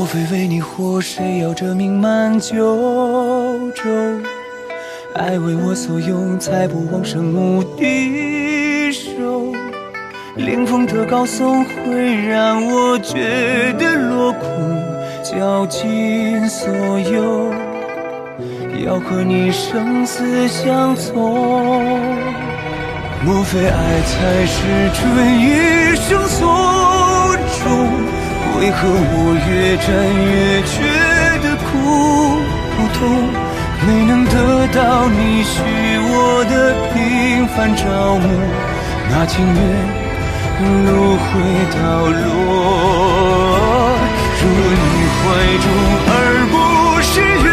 莫非为你活，谁要这名满九州？爱为我所用，才不枉生无敌手。凌风的高颂会让我觉得落空，绞尽所有，要和你生死相从。莫非爱才是追一生所终？为何我越战越觉得苦痛？没能得到你许我的平凡朝暮，那情愿路回到落。若你怀中而不是云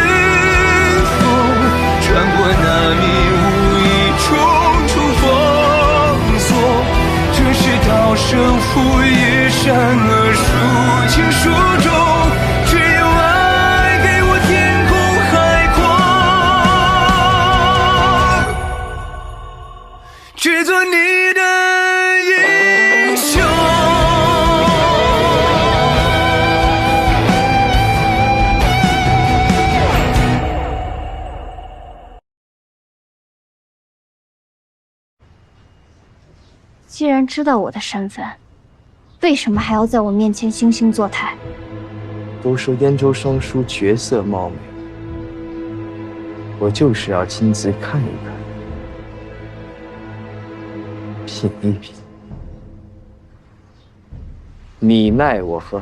峰，穿过那迷雾一重重封锁。这是道生父夜善恶孰轻孰重，只有爱给我天空海阔，只做你的英雄。既然知道我的身份，为什么还要在我面前惺惺作态？都说燕州尚书绝色貌美，我就是要亲自看一看，品一品，你奈我何？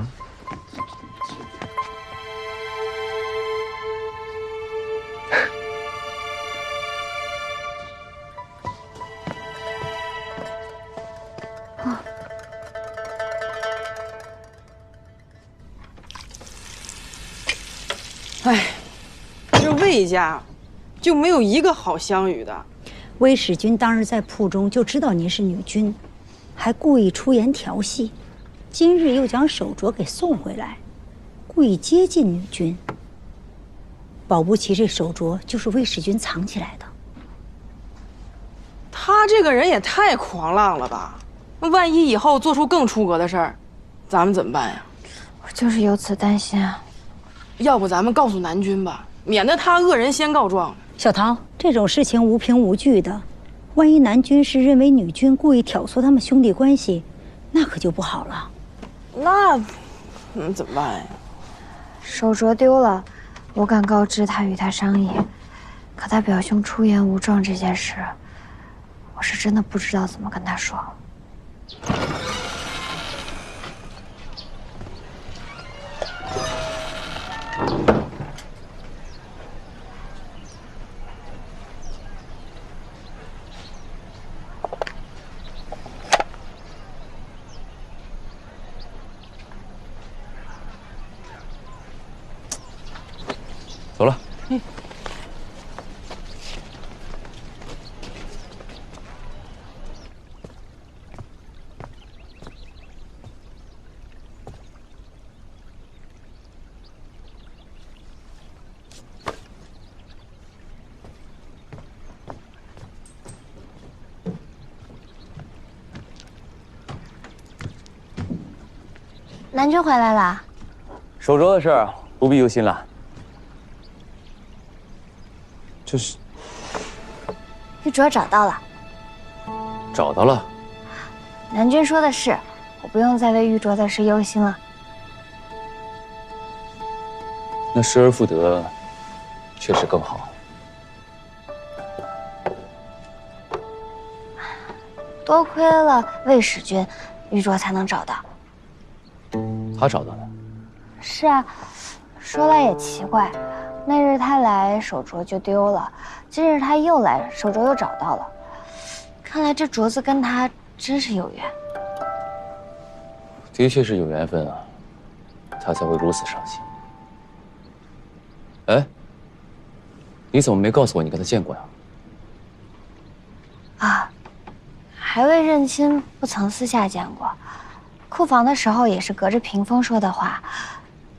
哎，这魏家就没有一个好相与的。魏使君当日在铺中就知道您是女君，还故意出言调戏，今日又将手镯给送回来，故意接近女君。保不齐这手镯就是魏使君藏起来的。他这个人也太狂浪了吧！万一以后做出更出格的事儿，咱们怎么办呀？我就是有此担心啊。要不咱们告诉南君吧，免得他恶人先告状。小桃，这种事情无凭无据的，万一南军是认为女君故意挑唆他们兄弟关系，那可就不好了。那，怎么办呀？手镯丢了，我敢告知他与他商议，可他表兄出言无状这件事，我是真的不知道怎么跟他说。走了。南君回来了，手镯的事儿不必忧心了。这是玉镯找到了。找到了。南君说的是，我不用再为玉镯的事忧心了。那失而复得，确实更好。多亏了魏使君，玉镯才能找到。他找到的。是啊，说来也奇怪，那日他来，手镯就丢了；今日他又来，手镯又找到了。看来这镯子跟他真是有缘。的确是有缘分啊，他才会如此上心。哎，你怎么没告诉我你跟他见过呀？啊，还未认亲，不曾私下见过。库房的时候也是隔着屏风说的话，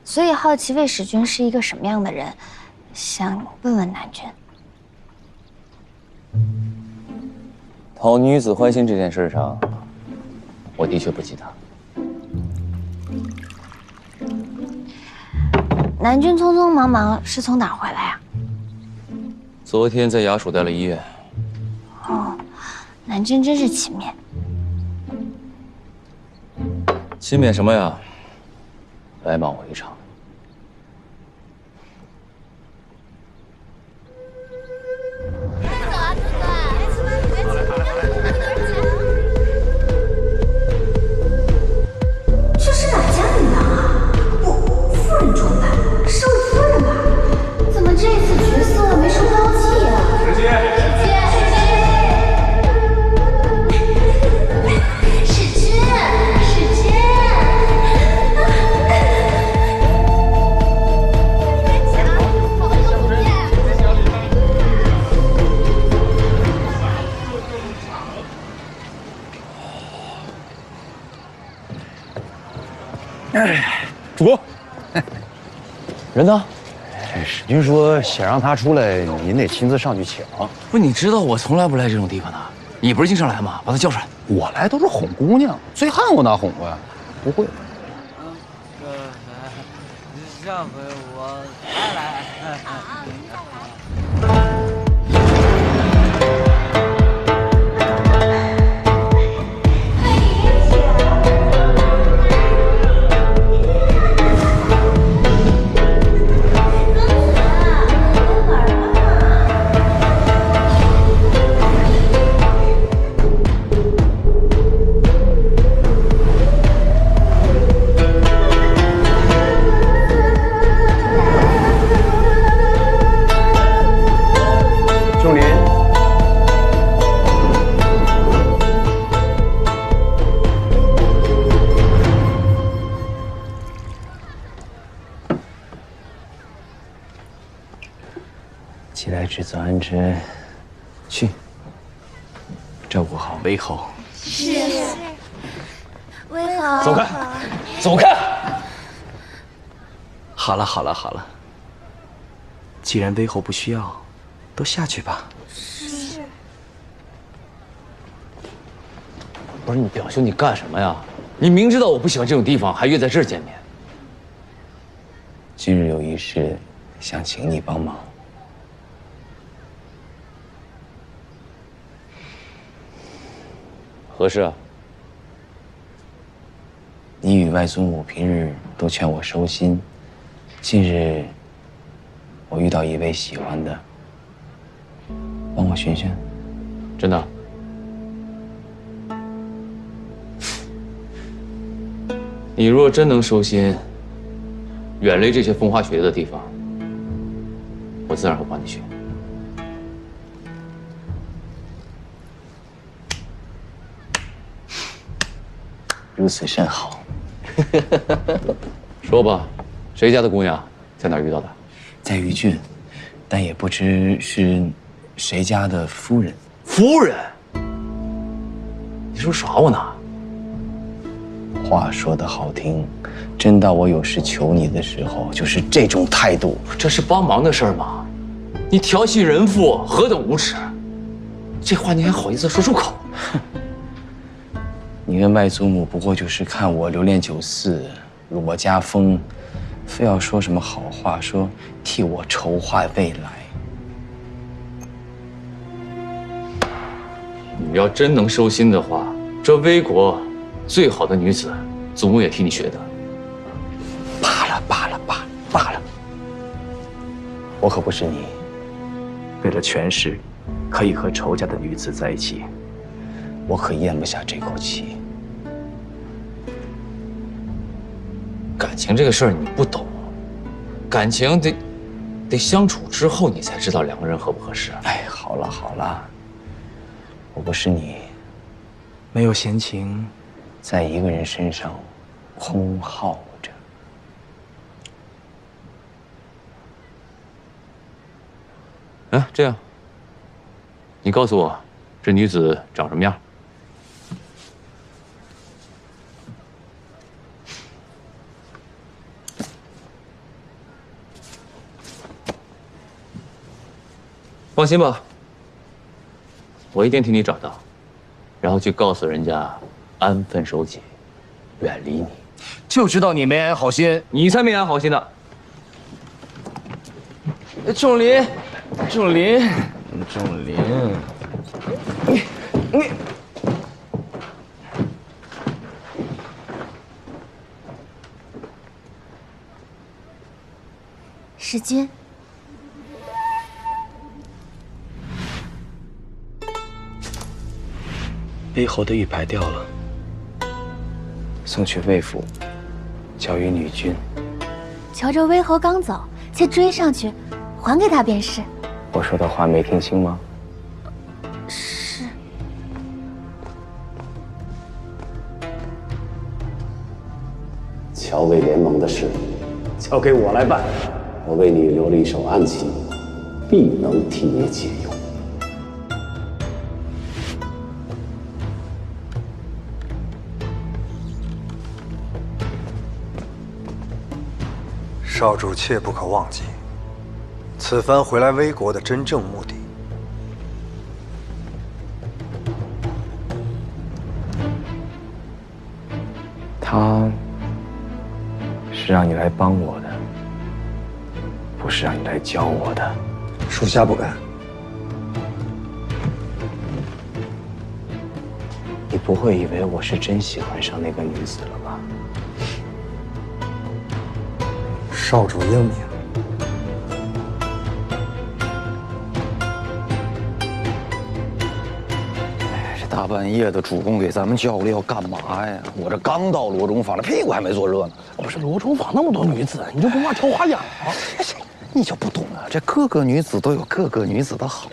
所以好奇魏使君是一个什么样的人，想问问南君。讨女子欢心这件事上，我的确不及他。南君匆匆忙忙是从哪儿回来呀？昨天在衙署待了1夜。哦，南君真是勤勉。勤勉什么呀？白忙我一场。这是哪家女郎啊？不，夫人装扮，是位夫人吧？怎么这次角色没受标记呀？直接。主公，人呢？史君说想让他出来，您得亲自上去抢。不，你知道我从来不来这种地方的。你不是经常来吗？把他叫出来。我来都是哄姑娘，醉汉我哪哄过呀？不会。上回我再来。既来之则安之，去照顾好威侯。是，威侯。走开，走开！好了好了好了，既然威侯不需要，都下去吧。是。不是你表兄，你干什么呀？你明知道我不喜欢这种地方，还约在这儿见面。今日有一事，想请你帮忙。何事啊？你与外祖母平日都劝我收心，近日我遇到一位喜欢的，帮我寻寻。真的？你若真能收心，远离这些风花雪月的地方，我自然会帮你去。如此甚好。说吧，谁家的姑娘，在哪儿遇到的？在余郡，但也不知是谁家的夫人。夫人？你是不是耍我呢？话说得好听，真到我有事求你的时候，就是这种态度。这是帮忙的事儿吗？你调戏人妇，何等无耻！这话你还好意思说出口？你跟外祖母不过就是看我留恋酒肆，辱我家风，非要说什么好话，说替我筹划未来。你要真能收心的话，这魏国最好的女子，祖母也替你学的。罢了罢了罢了罢了，我可不是你，为了权势，可以和仇家的女子在一起，我可咽不下这口气。感情这个事儿你不懂，感情得相处之后你才知道两个人合不合适。哎，好了好了，我不是你，没有闲情，在一个人身上空耗着。哎，这样，你告诉我，这女子长什么样？放心吧，我一定替你找到，然后去告诉人家，安分守己，远离你。就知道你没安好心。你才没安好心呢！仲林，仲林，你。史君，魏侯的玉牌掉了，送去魏府，交于女君。瞧着魏侯刚走，且追上去，还给他便是。我说的话没听清吗？是。乔魏联盟的事，交给我来办。我为你留了一手暗棋，必能替你解忧。少主切不可忘记，此番回来魏国的真正目的。他是让你来帮我的，不是让你来教我的。属下不敢。你不会以为我是真喜欢上那个女子了吧？少主英明。哎，这大半夜的主动给咱们叫过来要干嘛呀？我这刚到罗中坊，这屁股还没坐热呢。不是罗中坊那么多女子，你就不怕挑花眼吗？你就不懂啊？这各个女子都有各个女子的好，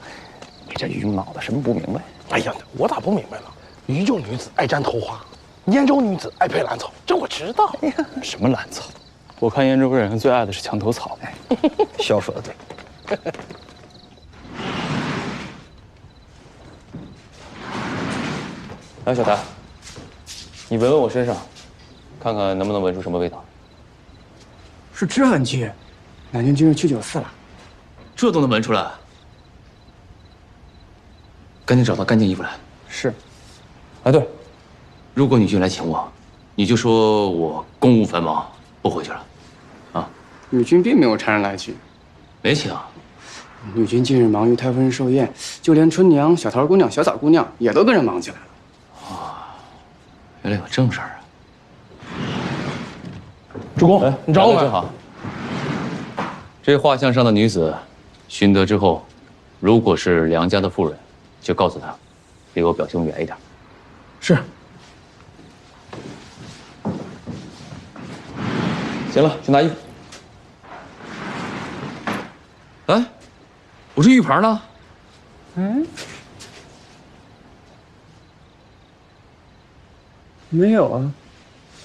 你这鱼脑子什么不明白？哎呀，我咋不明白了？渝州女子爱沾头花，燕州女子爱配兰草，这我知道。什么兰草？我看燕州人最爱的是墙头草。笑说的对。来，小谭，你闻闻我身上，看看能不能闻出什么味道。是脂粉气，南京今日去94了。这都能闻出来？赶紧找套干净衣服来。是。啊，对，如果女君来请我，你就说我公务繁忙，不回去了。啊，女君并没有差人来请。没请。女君近日忙于太夫人寿宴，就连春娘、小桃姑娘、小枣姑娘也都跟着忙起来了。原来有正事儿啊！主公，你找我们。正好。这画像上的女子，寻得之后，如果是梁家的妇人，就告诉她，离我表兄远一点。是。行了，去拿衣服。哎，我这玉牌呢？嗯，没有啊。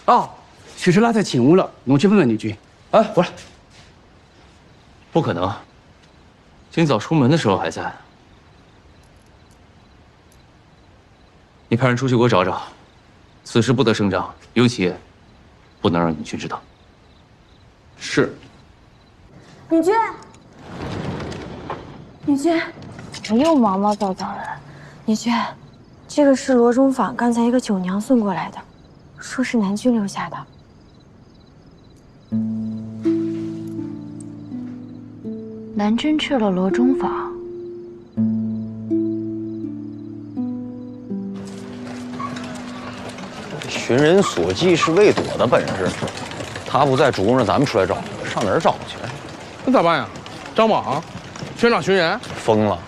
哦，许是落在寝屋了，奴去问问女君。哎，回来。不可能，今早出门的时候还在。你派人出去给我找找，此事不得声张，尤其不能让女君知道。是。女君，女君，怎么又毛毛躁躁的？女君，这个是罗中坊刚才一个酒娘送过来的，说是南君留下的。南君去了罗中坊。寻人所记是魏朵的本事，他不在，主公让咱们出来找，上哪儿找去？那咋办呀？张榜，宣长寻人？疯了！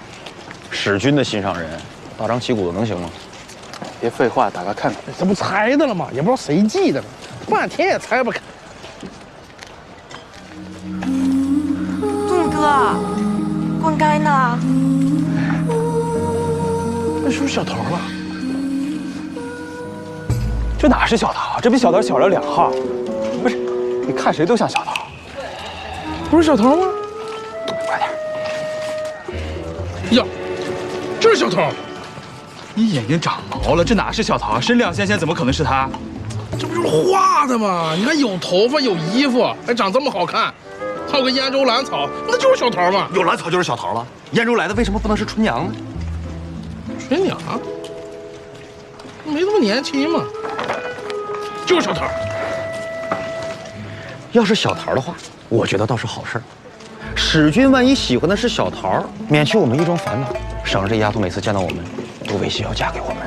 史君的心上人，大张旗鼓的能行吗？别废话，打开看看。这不猜的了吗？也不知道谁记的呢，半天也猜不开。仲哥，灌溉呢？那是不是小头了？这哪是小桃？这比小桃小了2号。不是，你看谁都像小桃。不是小头吗？快点！呀，这是小头！你眼睛长毛了，这哪是小桃？身量纤纤，怎么可能是他？这不就是画的吗？你看有头发，有衣服，还长这么好看，还有个燕州兰草，那就是小桃嘛。有兰草就是小桃了。燕州来的为什么不能是春娘呢？春娘没这么年轻嘛，就是小桃。要是小桃的话，我觉得倒是好事。史君万一喜欢的是小桃，免去我们一桩烦恼，省着这丫头每次见到我们都威胁要嫁给我们。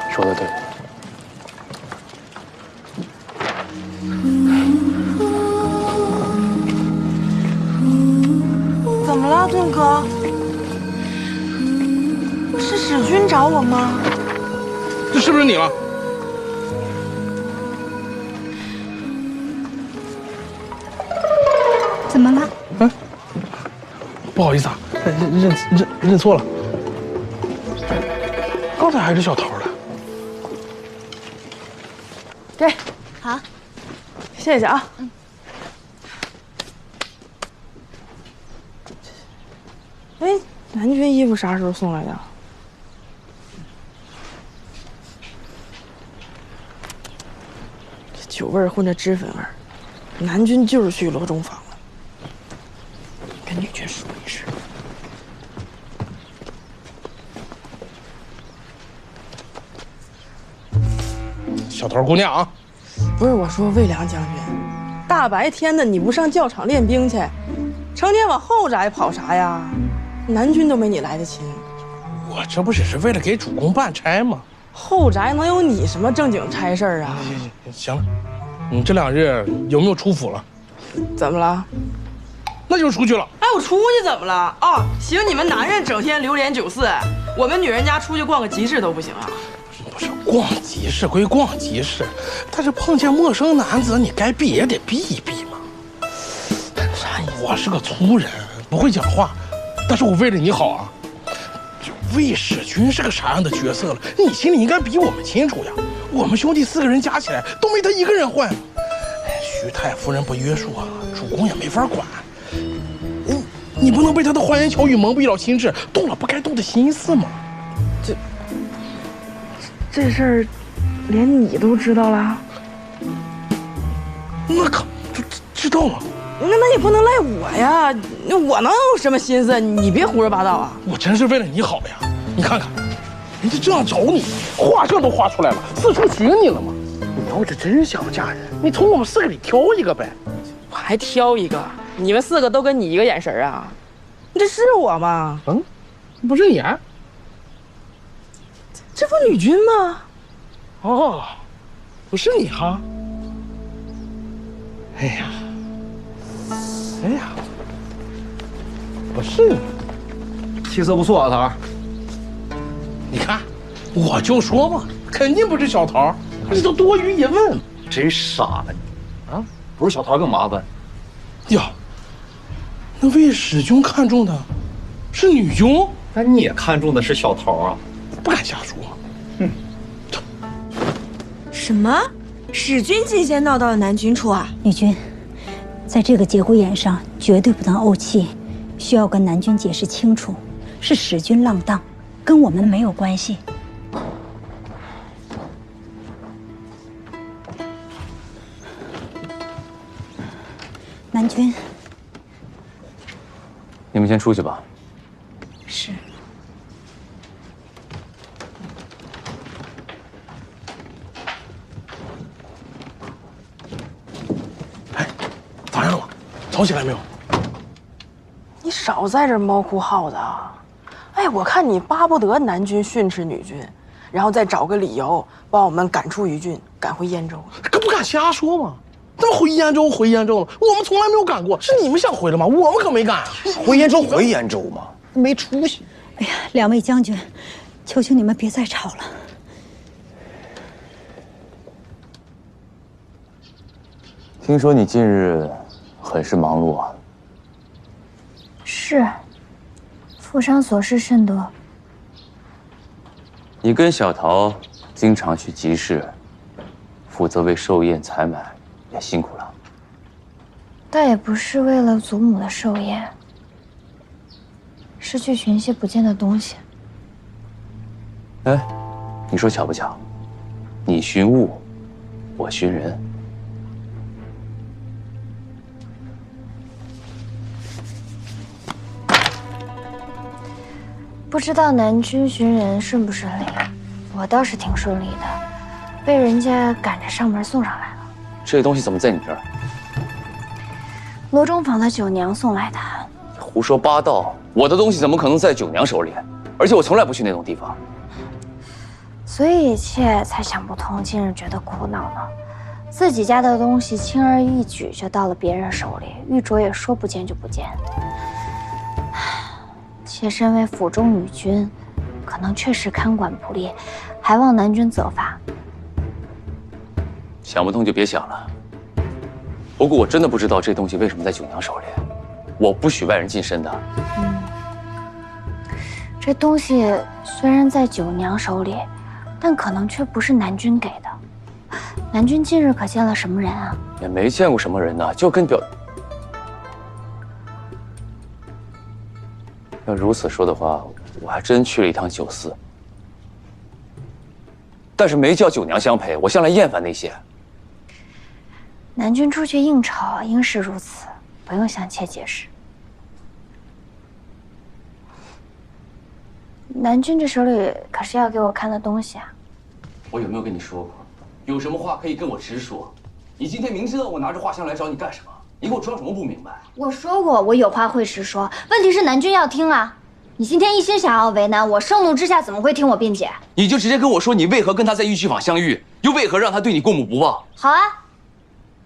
说的对。怎么了，盾哥？是史君找我吗？这是不是你了？怎么了？嗯，不好意思啊，认错了。刚才还是小桃的。给，好，谢谢啊。哎，南军衣服啥时候送来的？这酒味儿混着脂粉味儿，南军就是去罗中坊了，跟女军说一声。小桃姑娘啊，不是我说，魏良将军，大白天的你不上教场练兵去，成天往后宅跑啥呀？南军都没你来得勤。我这不只是为了给主公办差吗？后宅能有你什么正经差事儿啊？行了，你这2日有没有出府了？怎么了？那就出去了。哎，我出去怎么了？哦，行，你们男人整天流连酒肆，我们女人家出去逛个集市都不行啊？不是逛集市归逛集市，但是碰见陌生男子，你该避也得避一避嘛。啥意思？我是个粗人，不会讲话，但是我为了你好啊。魏使君是个啥样的角色了，你心里应该比我们清楚呀。我们兄弟4个人加起来都没他一个人坏。徐太夫人不约束啊，主公也没法管。你不能被他的花言巧语蒙蔽了心智，动了不该动的心思吗？这事儿，连你都知道了？那可知道了。那也不能赖我呀，我能有什么心思？你别胡说八道啊！我真是为了你好呀！你看看，人家这样找你，画像都画出来了，四处寻你了吗？你要是真想嫁人，你从我们4个里挑一个呗。我还挑一个？你们4个都跟你一个眼神啊？这是我吗？嗯，不是你。这不女军吗？哦，不是你哈。哎呀。不是你，气色不错啊，桃。你看，我就说嘛，肯定不是小桃，这都多余一问。真傻你啊！不是小桃更麻烦。呀，那魏使君看中的是女军，那你也看中的是小桃啊？不敢瞎说。哼。什么？使君进仙闹到了南军处啊？女军，在这个节骨眼上绝对不能怄气，需要跟南军解释清楚，是使君浪荡，跟我们没有关系。南军，你们先出去吧。是。咋样了？吵起来没有？你少在这猫哭耗子啊！哎，我看你巴不得南军训斥女军，然后再找个理由把我们赶出余郡，赶回燕州。可不敢瞎说嘛！怎么回燕州了？我们从来没有赶过，是你们想回的吗？我们可没赶啊！回燕州嘛，没出息。哎呀，2位将军，求求你们别再吵了。听说你近日很是忙碌啊。是，府上琐事甚多。你跟小桃经常去集市，负责为寿宴采买，也辛苦了。倒也不是为了祖母的寿宴，是去寻些不见的东西。哎，你说巧不巧？你寻物，我寻人。不知道南军寻人顺不顺利？我倒是挺顺利的，被人家赶着上门送上来了。这东西怎么在你这儿？罗中坊的九娘送来的。胡说八道！我的东西怎么可能在九娘手里？而且我从来不去那种地方。所以一切才想不通，今日觉得苦恼呢。自己家的东西轻而易举就到了别人手里，玉镯也说不见就不见。且身为府中女君，可能确实看管不力，还望南君责罚。想不通就别想了。不过我真的不知道这东西为什么在九娘手里，我不许外人近身的。这东西虽然在九娘手里，但可能却不是南君给的。南君近日可见了什么人啊？也没见过什么人呢，就跟表……要如此说的话，我还真去了一趟酒肆，但是没叫九娘相陪。我向来厌烦那些。南君出去应酬，应是如此，不用向妾解释。南君这手里可是要给我看的东西啊！我有没有跟你说过，有什么话可以跟我直说？你今天明知道我拿着画箱来找你干什么，你给我装什么不明白？我说过，我有话会直说，问题是南君要听啊！你今天一心想要为难我，盛怒之下怎么会听我辩解？你就直接跟我说，你为何跟他在玉虚坊相遇，又为何让他对你过目不忘？好啊，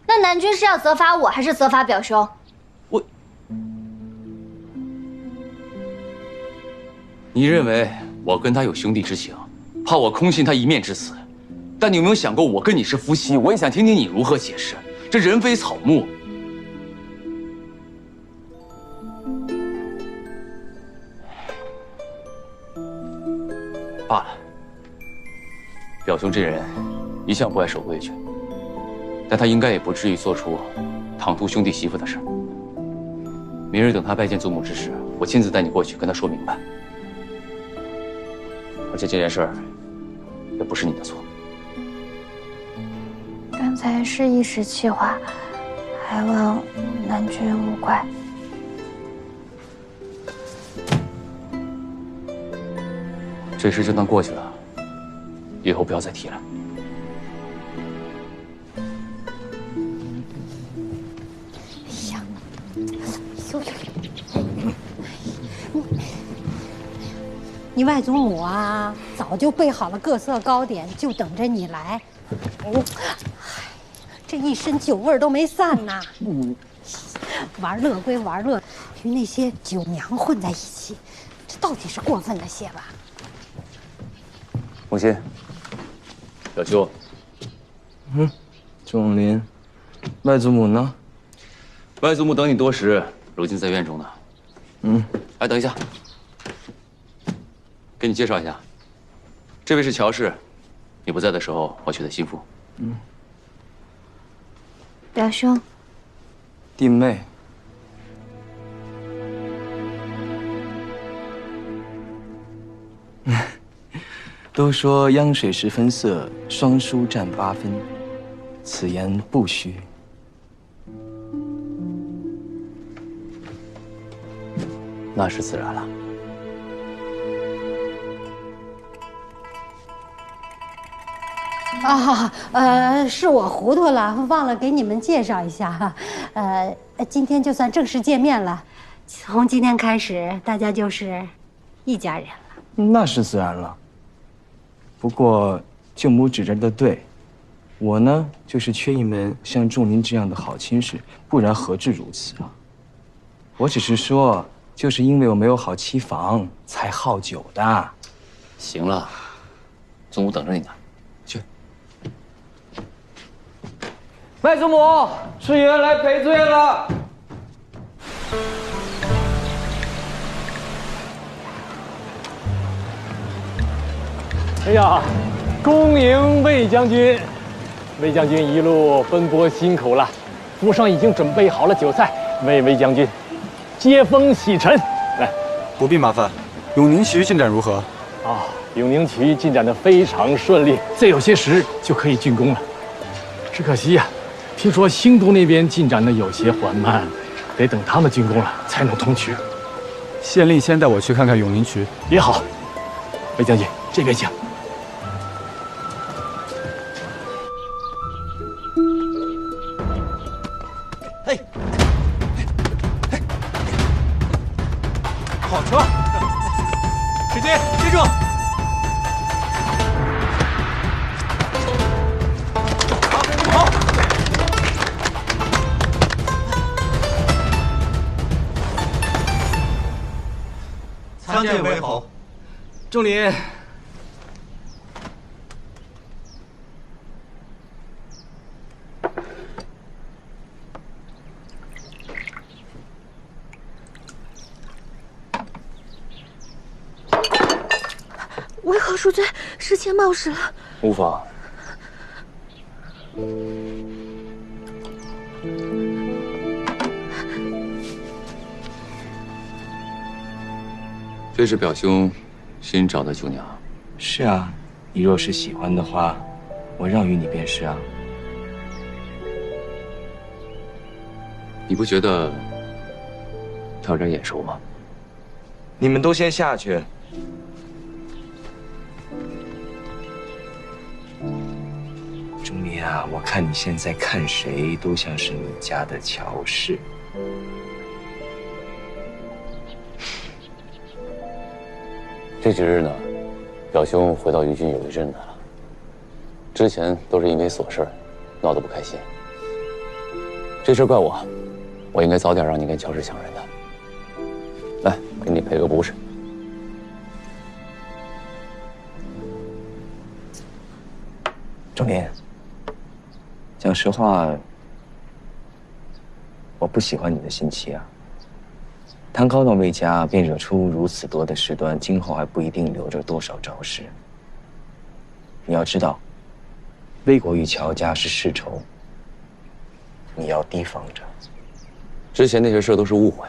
那南君是要责罚我，还是责罚表兄？你认为我跟他有兄弟之情，怕我空信他一面之词，但你有没有想过，我跟你是夫妻？我也想听听你如何解释。这人非草木。罢了，表兄这人一向不爱守规矩，但他应该也不至于做出唐突兄弟媳妇的事。明日等他拜见祖母之时，我亲自带你过去跟他说明白。而且这件事儿也不是你的错。刚才是一时气话，还望南君勿怪。这事就当过去了，以后不要再提了。哎呀，你外祖母啊，早就备好了各色糕点，就等着你来。这一身酒味都没散呢。玩乐归玩乐，与那些酒娘混在一起，这到底是过分了些吧？母亲，表舅，仲林，外祖母呢？外祖母等你多时，如今在院中呢。哎，等一下，给你介绍一下，这位是乔氏，你不在的时候我娶的心腹。表兄，弟妹。都说央水10分色，双书占8分，此言不虚。那是自然了。是我糊涂了，忘了给你们介绍一下。今天就算正式见面了，从今天开始，大家就是一家人了。那是自然了。不过舅母指着的对，我呢就是缺一门像仲林这样的好亲事，不然何至如此啊？我只是说，就是因为我没有好妻房，才好酒的。行了，祖母等着你呢，去。外祖母，世爷来赔罪了。哎呀，恭迎魏将军！魏将军一路奔波辛苦了，府上已经准备好了酒菜，为魏将军接风洗尘。来，不必麻烦。永宁渠进展如何？永宁渠进展得非常顺利，再有些时就可以竣工了。只可惜呀，听说兴都那边进展的有些缓慢，得等他们竣工了才能通渠。县令先带我去看看永宁渠。也好，魏将军这边请。仲林，为何赎罪失窃冒失了？无妨。这是表兄新找的酒娘。是啊，你若是喜欢的话，我让与你便是啊。你不觉得他有点眼熟吗？你们都先下去。钟离啊，我看你现在看谁都像是你家的乔氏。这几日呢，表兄回到余郡有一阵子了。之前都是因为琐事闹得不开心。这事怪我，我应该早点让你跟乔氏相认的。来，给你赔个不是。钟林，讲实话，我不喜欢你的心气啊。贪高到魏家，便惹出如此多的事端，今后还不一定留着多少招式。你要知道，魏国与乔家是世仇，你要提防着。之前那些事都是误会，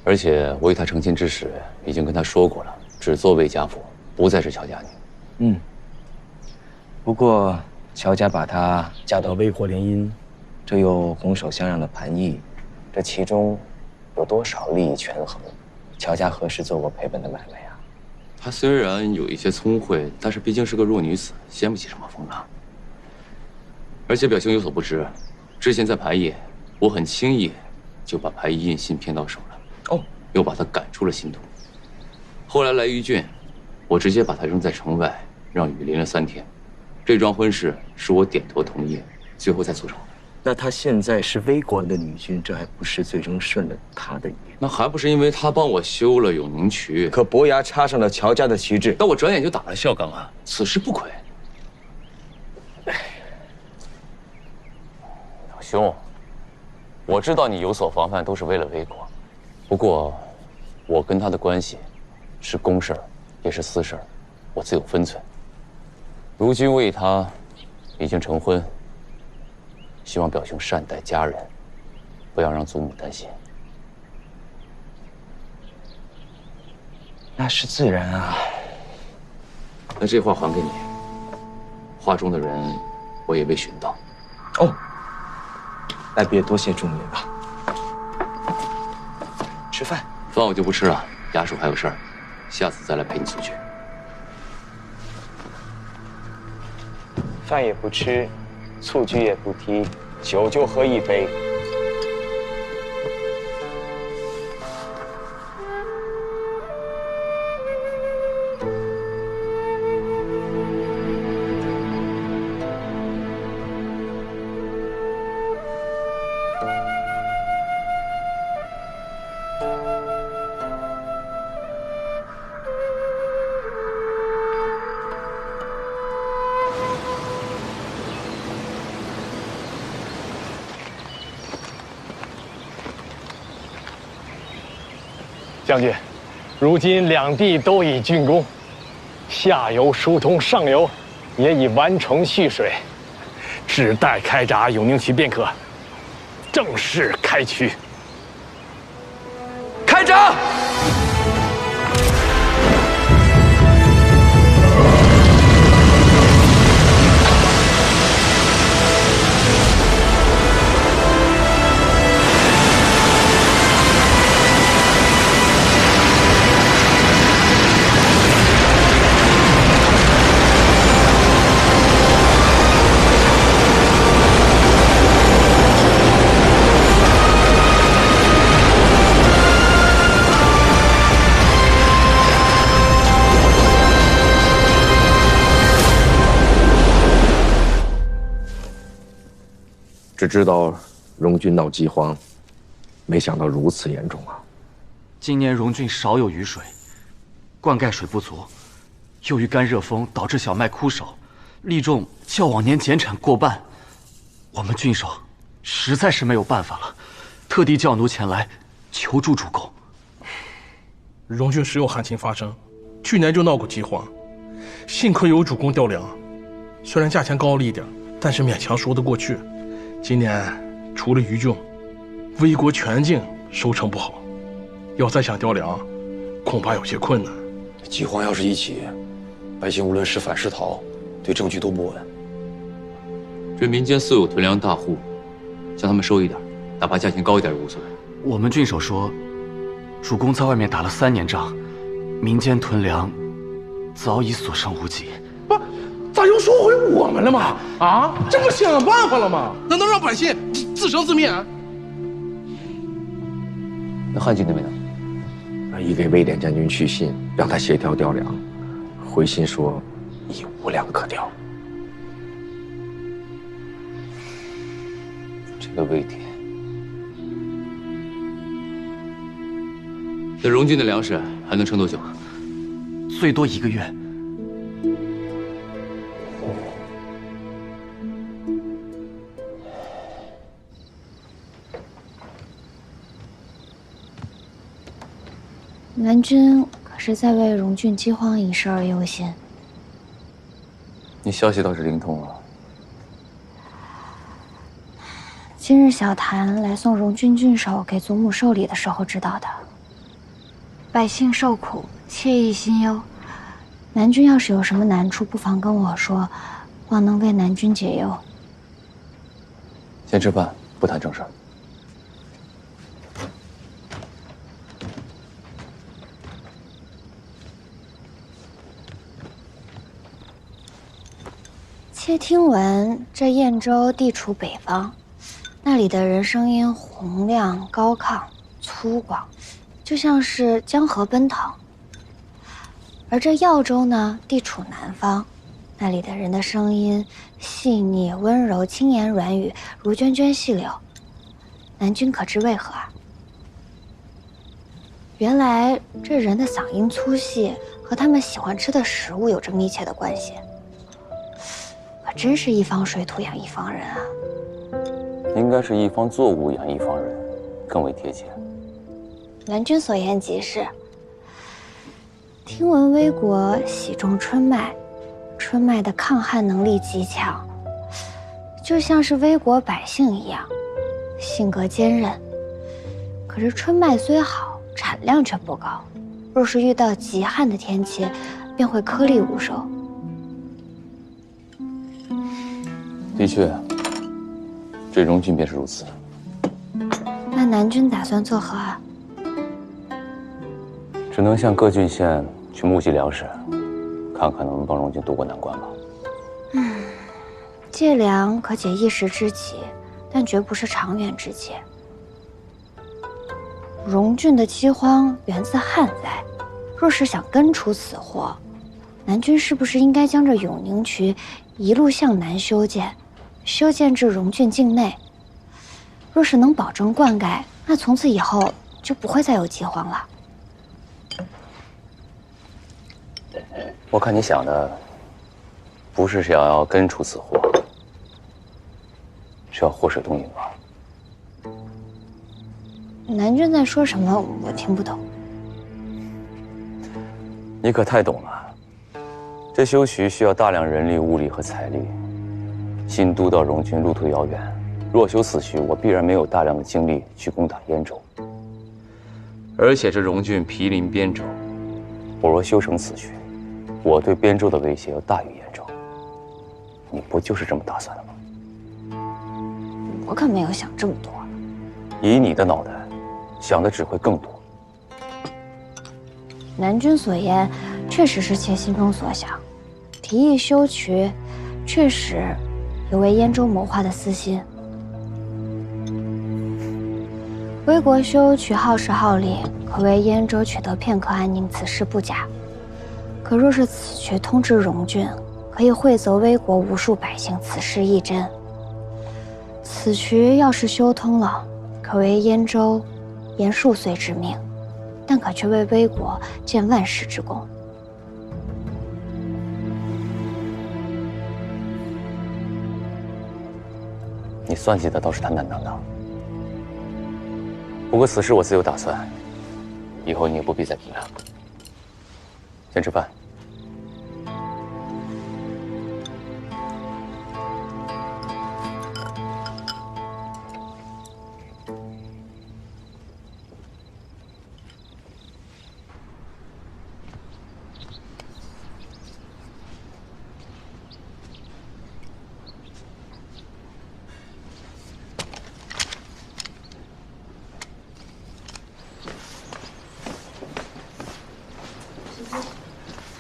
而且我与他成亲之时已经跟他说过了，只做魏家妇，不再是乔家女。嗯。不过乔家把她嫁到魏国联姻，这又拱手相让的盘义，这其中有多少利益权衡？乔家何时做过赔本的买卖呀？她虽然有一些聪慧，但是毕竟是个弱女子，掀不起什么风浪。而且表兄有所不知，之前在盘义，我很轻易就把盘义印信骗到手了。哦，又把他赶出了新都。后来来余郡，我直接把他扔在城外，让雨淋了3天。这桩婚事是我点头同意，最后再促成的。那她现在是魏国的女君，这还不是最终顺了她的意？那还不是因为她帮我修了永宁渠，可伯牙插上了乔家的旗帜，但我转眼就打了孝刚啊，此事不亏。老兄，我知道你有所防范，都是为了魏国，不过我跟他的关系是公事儿，也是私事儿，我自有分寸。如今为他已经成婚，希望表兄善待家人，不要让祖母担心。那是自然啊。那这话还给你，话中的人我也未寻到。哦，那别多谢仲林了。吃饭？饭我就不吃了，衙署还有事儿，下次再来陪你出去。饭也不吃，醋菊也不提，酒就喝一杯。将军，如今两地都已竣工，下游疏通，上游也已完成蓄水，只待开闸永宁渠便可正式开渠。开闸！只知道荣郡闹饥荒，没想到如此严重啊！今年荣郡少有雨水，灌溉水不足，由于干热风导致小麦枯守，粒重较往年减产过半。我们郡守实在是没有办法了，特地叫奴前来求助主公。荣郡时有旱情发生，去年就闹过饥荒，幸亏有主公调粮，虽然价钱高了一点，但是勉强说得过去。今年除了余郡，魏国全境收成不好，要再想调粮，恐怕有些困难。饥荒要是一起，百姓无论是反是逃，对政局都不稳。这民间素有囤粮大户，向他们收一点，哪怕价钱高一点也无所谓。我们郡守说，主公在外面打了3年仗，民间囤粮早已所剩无几。不，咋又说回我们了嘛？啊，这不想办法了吗？难道让百姓自生自灭？那汉军那边呢？已给威廉将军去信，让他协调调粮。回信说已无粮可调。这个魏典，那荣军的粮食还能撑多久？最多1个月。南军可是在为荣郡饥荒一事而忧心。你消息倒是灵通啊。今日小谭来送荣郡郡守给祖母寿礼的时候知道的。百姓受苦，切勿心忧。南军要是有什么难处，不妨跟我说，望能为南军解忧。先吃饭，不谈正事儿。妾听闻这燕州地处北方，那里的人声音洪亮高亢、粗犷，就像是江河奔腾。而这耀州呢，地处南方，那里的人的声音细腻温柔、轻言软语，如涓涓细流。南君可知为何啊？原来这人的嗓音粗细和他们喜欢吃的食物有着密切的关系。可真是一方水土养一方人啊！应该是一方作物养一方人，更为贴切。南君所言极是。听闻魏国喜种春麦，春麦的抗旱能力极强，就像是魏国百姓一样，性格坚韧。可是春麦虽好，产量却不高，若是遇到极旱的天气，便会颗粒无收。的确，这荣郡便是如此。那南君打算作何啊？只能向各郡县去募集粮食，看看能不能帮荣郡渡过难关吧。借粮可解一时之急，但绝不是长远之计。荣郡的饥荒源自旱灾，若是想根除此祸，南君是不是应该将这永宁渠一路向南修建，修建至荣郡境内？若是能保证灌溉，那从此以后就不会再有饥荒了。我看你想的，不是想要根除此祸，是要祸水东引吧？南君在说什么？我听不懂。你可太懂了。这修渠需要大量人力、物力和财力。新都到荣郡路途遥远，若修此渠，我必然没有大量的精力去攻打燕州。而且这荣郡毗邻边州，我若修成此渠，我对边州的威胁要大于燕州。你不就是这么打算的吗？我可没有想这么多。以你的脑袋，想的只会更多。南君所言，确实是妾心中所想。提议修渠，确实有为燕州谋划的私心。魏国修渠耗时耗力，可为燕州取得片刻安宁，此事不假。可若是此渠通至荣郡，可以惠泽魏国无数百姓，此事亦真。此渠要是修通了，可为燕州延数岁之命，但可却为魏国建万世之功。你算计的倒是坦坦荡荡。不过此事我自有打算，以后你也不必再评判了。先吃饭。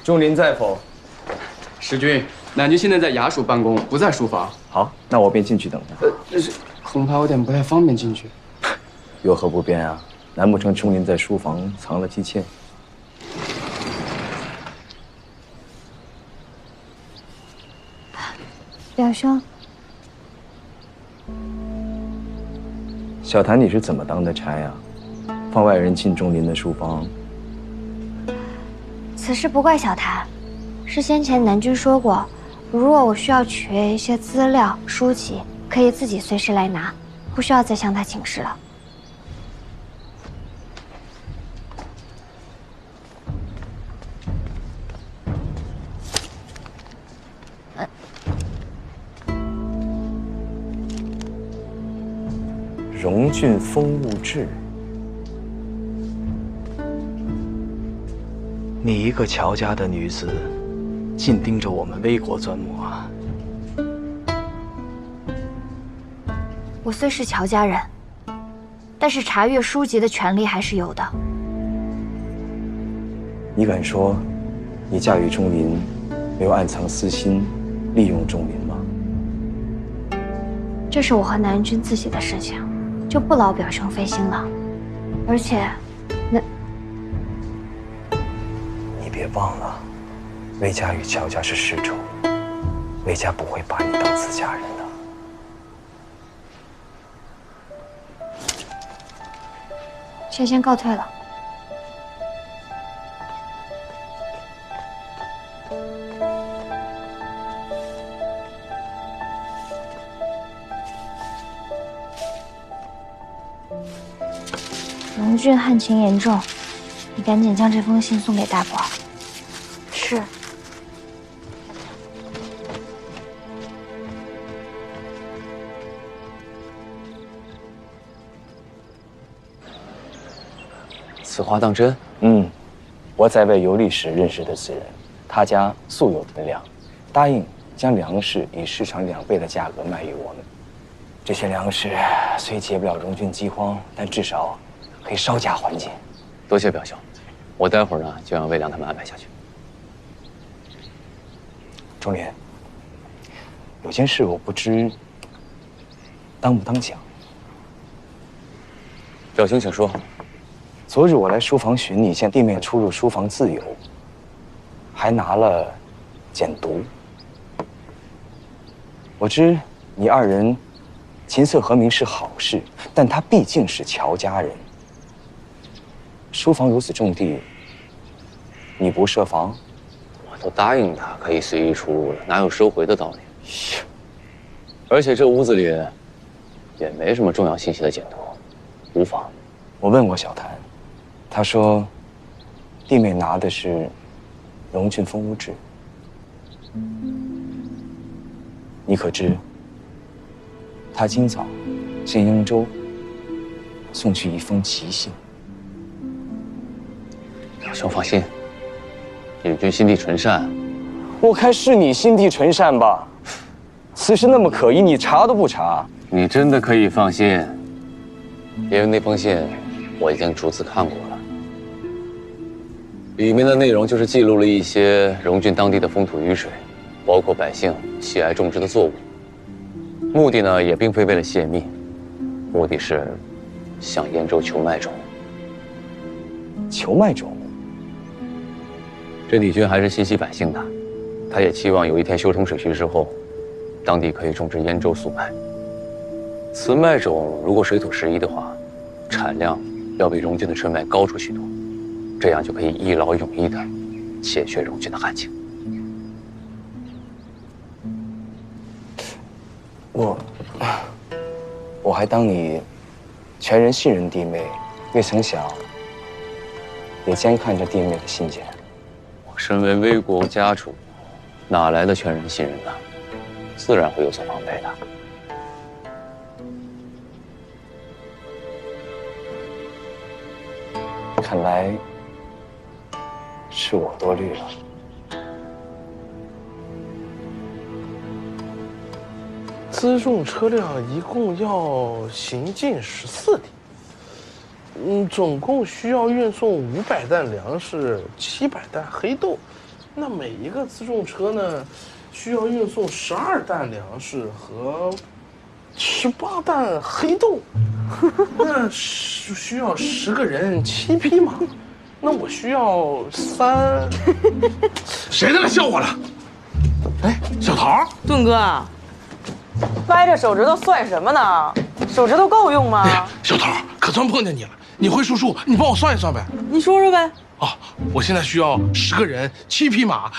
仲林在否？时君，南君现在在衙署办公，不在书房。好，那我便进去等他。恐怕有点不太方便进去。有何不便啊？难不成仲林在书房藏了姬妾？表兄，小谭，你是怎么当的差呀？放外人进仲林的书房？此事不怪小谭，是先前南君说过，如果我需要取阅一些资料、书籍，可以自己随时来拿，不需要再向他请示了。荣郡风物志。你一个乔家的女子，尽盯着我们魏国钻磨啊！我虽是乔家人，但是查阅书籍的权利还是有的。你敢说，你嫁与仲林，没有暗藏私心，利用仲林吗？这是我和南君自己的事情，就不劳表兄费心了。而且，你别忘了，魏家与乔家是世仇，魏家不会把你当自家人的。妾先告退了。荣郡旱情严重，你赶紧将这封信送给大伯。是。此话当真？我在魏游历时认识的此人，他家素有存粮，答应将粮食以市场2倍的价格卖于我们。这些粮食虽解不了荣郡饥荒，但至少可以稍加缓解。多谢表兄，我待会儿呢就让魏良他们安排下去。仲林，有件事我不知当不当讲。表兄请说。昨日我来书房寻你，见弟妹出入书房自由，还拿了简牍。我知你2人琴瑟和鸣是好事，但他毕竟是乔家人。书房如此重地，你不设防？我都答应他可以随意出入了，哪有收回的道理？而且这屋子里也没什么重要信息的简牍，无妨。我问过小谭，他说弟妹拿的是《荣郡风物志》，你可知他今早见英州送去一封奇信。表兄放心，李军心地纯善。我看是你心地纯善吧？此事那么可疑，你查都不查？你真的可以放心，因为那封信我已经逐字看过了，里面的内容就是记录了一些荣郡当地的风土雨水，包括百姓喜爱种植的作物。目的呢，也并非为了泄密，目的是向燕州求麦种。求麦种？这李军还是心系百姓的，他也期望有一天修通水渠之后，当地可以种植燕州粟麦。此麦种如果水土适宜的话，产量要比荣郡的春麦高出许多，这样就可以一劳永逸地解决荣郡的旱情。还当你全人信任弟妹，未曾想也监看着弟妹的信件。我身为魏国家主，哪来的全人信任呢？自然会有所防备的。看来是我多虑了。辎重车辆一共要行进14里，总共需要运送500担粮食、700担黑豆。那每一个辎重车呢，需要运送12担粮食和18担黑豆。那需要10个人7匹马，那我需要3。谁在那笑我了？哎，小桃，盾哥。掰着手指头算什么呢？手指头够用吗？哎，小桃，可算碰见你了。你会数数，你帮我算一算呗。你说说呗。哦，我现在需要10个人7匹马。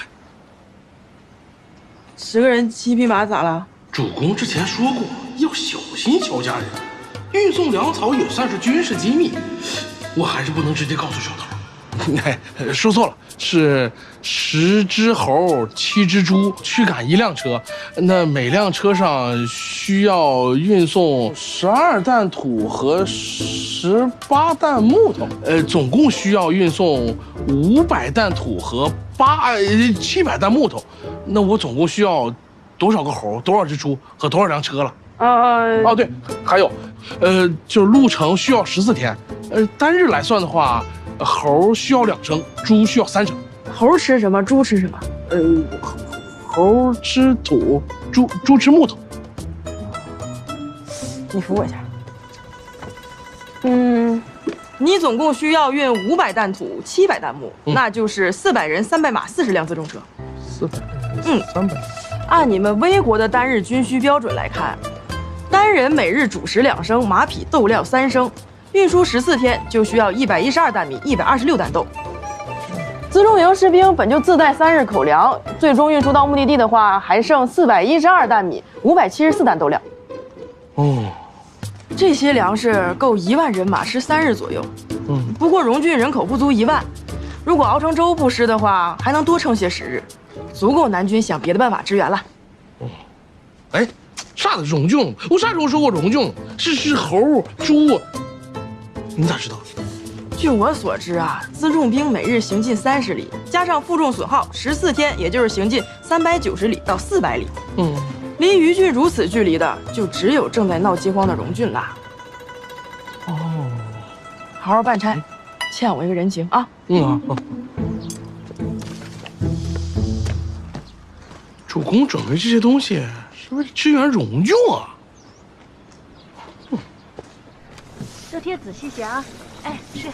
10个人7匹马咋了？主公之前说过要小心乔家人，运送粮草也算是军事机密，我还是不能直接告诉小桃。哎，说错了，是10只猴7只猪驱赶1辆车，那每辆车上需要运送12担土和18担木头，总共需要运送500担土和700担木头。那我总共需要多少个猴、多少只猪和多少辆车了？哦对，还有，就是路程需要14天，单日来算的话。猴需要2升，猪需要3升。猴吃什么？猪吃什么？猴吃土，猪吃木头。你扶我一下。你总共需要运500担土、700担木，那就是400人300马40辆辎重车。400人300。按你们魏国的单日军需标准来看，单人每日主食2升，马匹豆料3升。运输14天就需要112担米、126担豆。辎重营士兵本就自带3日口粮，最终运输到目的地的话，还剩412担米、574担豆料。这些粮食够1万人马吃3日左右。不过荣郡人口不足1万，如果熬成粥不吃的话，还能多撑些10日，足够南军想别的办法支援了。哎，啥的荣郡？我啥时候说过荣郡？是猴、猪。你咋知道？据我所知啊，辎重兵每日行进30里，加上负重损耗，14天也就是行进390里到400里。离余郡如此距离的，就只有正在闹饥荒的荣郡啦。好好办差，欠我一个人情啊。主公准备这些东西是为了支援荣郡啊。这贴仔细些啊！哎，是。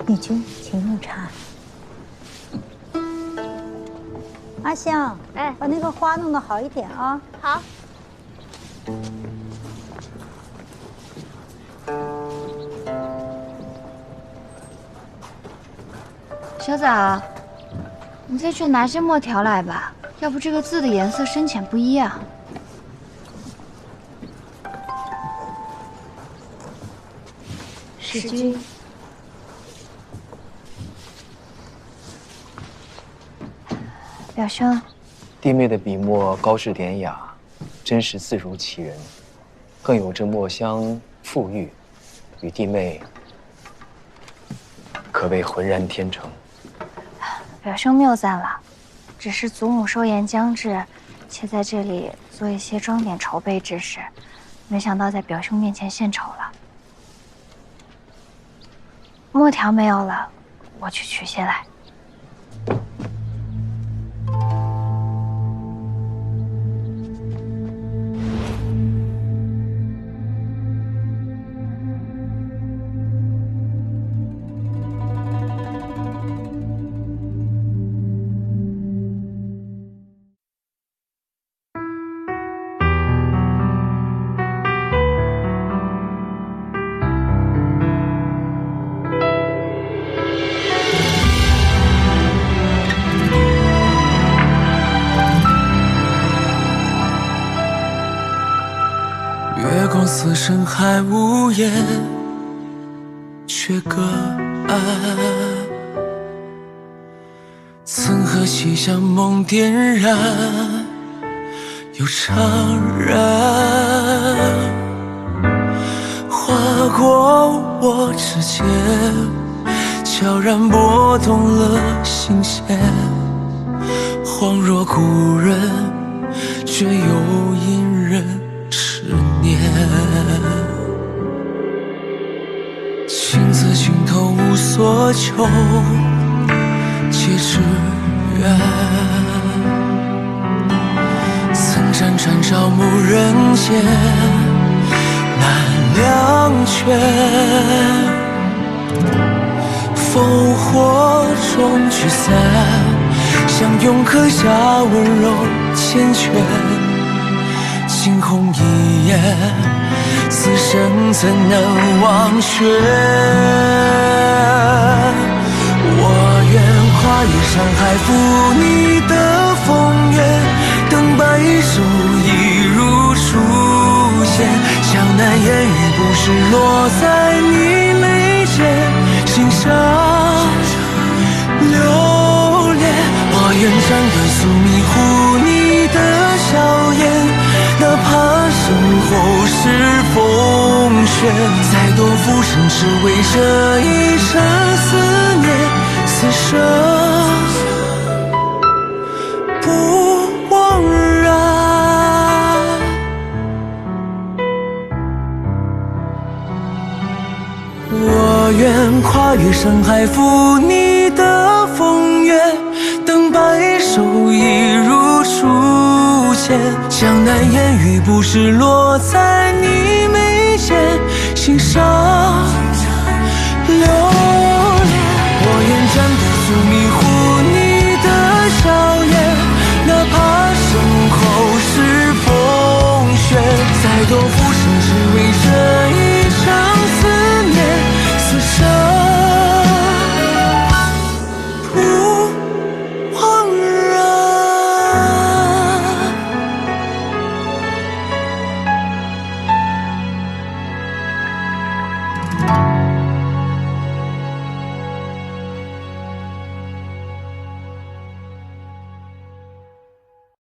女君，请用茶。阿香，哎，把那个花弄得好一点啊。好。小枣，你再去拿些墨条来吧。要不这个字的颜色深浅不一样。使君。表兄，弟妹的笔墨高致典雅，真是字如其人，更有着墨香馥郁，与弟妹可谓浑然天成。表兄谬赞了。只是祖母寿宴将至，且在这里做一些装点筹备之事，没想到在表兄面前献丑了。墨条没有了，我去取些来。深海无言，却隔岸。曾和西厢梦点燃，又怅然，划过我指尖，悄然拨动了心弦。恍若故人，却又隐忍痴念。情字尽头无所求，皆只缘。曾辗转朝暮人间，难两全。烽火中聚散，相拥刻下温柔缱绻。惊鸿一眼，此生怎能忘却？我愿跨越山海，赴你的风月，等白首一如初见。江南烟雨不是落在你眉间，心上留恋。我愿斩断宿命，护你的笑颜。哪怕身后是风雪，再多浮生只为这一生思念，此生不枉然。我愿跨越山海，赴你的风月，等白首一如初见。江南烟雨不是落在你眉间，心上